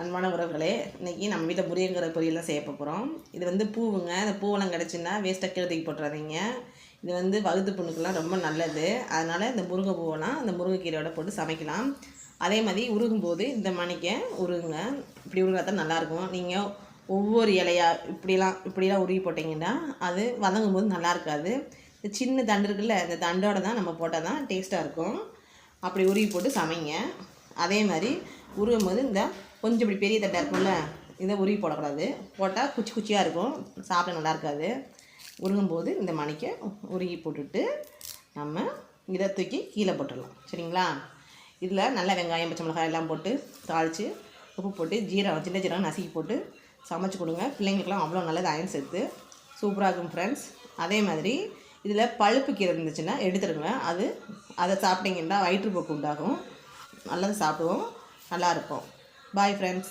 அன்பான உறவுகளே, இன்றைக்கி நம்ம வீட்டில் முருங்கைக்கீரை பொரியல் தான் செய்ய போகிறோம். இது வந்து பூவுங்க. இந்த பூவெல்லாம் கிடச்சின்னா வேஸ்ட்டாக கீழே தூக்கி போட்டுறாதீங்க. இது வந்து வகுத்து புண்ணுக்கெல்லாம் ரொம்ப நல்லது. அதனால் இந்த முருங்கை பூவெல்லாம் இந்த முருங்கைக்கீரையோட போட்டு சமைக்கலாம். அதே மாதிரி உருகும்போது இந்த மணிக்க உருகுங்க. இப்படி உருகா தான் நல்லாயிருக்கும். நீங்கள் ஒவ்வொரு இலையா இப்படிலாம் உருகி போட்டிங்கன்னா அது வதங்கும் போது நல்லா இருக்காது. இந்த சின்ன தண்டு இருக்குல்ல, இந்த தண்டோட தான் நம்ம போட்டால் தான் டேஸ்ட்டாக இருக்கும். அப்படி உருகி போட்டு சமைங்க. அதே மாதிரி உருகும் போது இந்த கொஞ்சம் இப்படி பெரிய தட்டாக இருக்கும்ல, இதை உருகி போடக்கூடாது. போட்டால் குச்சி குச்சியாக இருக்கும், சாப்பிட நல்லா இருக்காது. உருகும்போது இந்த மணிக்க உருகி போட்டுட்டு நம்ம இதை தூக்கி கீழே போட்டுடலாம். சரிங்களா? இதில் நல்ல வெங்காயம் பச்சை மிளகாய் எல்லாம் போட்டு தாளித்து உப்பு போட்டு சின்ன ஜீரகம் நசுக்கி போட்டு சமைச்சு கொடுங்க. பிள்ளைங்களுக்கெல்லாம் அவ்வளோ நல்லது, அயன் சேர்த்து சூப்பராக இருக்கும் ஃப்ரெண்ட்ஸ். அதே மாதிரி இதில் பழுப்பு கீரை இருந்துச்சுன்னா எடுத்துடுங்க. அதை சாப்பிட்டீங்கன்னா வயிற்றுப்போக்கு உண்டாகும். நல்லது சாப்பிடுவோம், நல்லாயிருக்கும். Bye friends.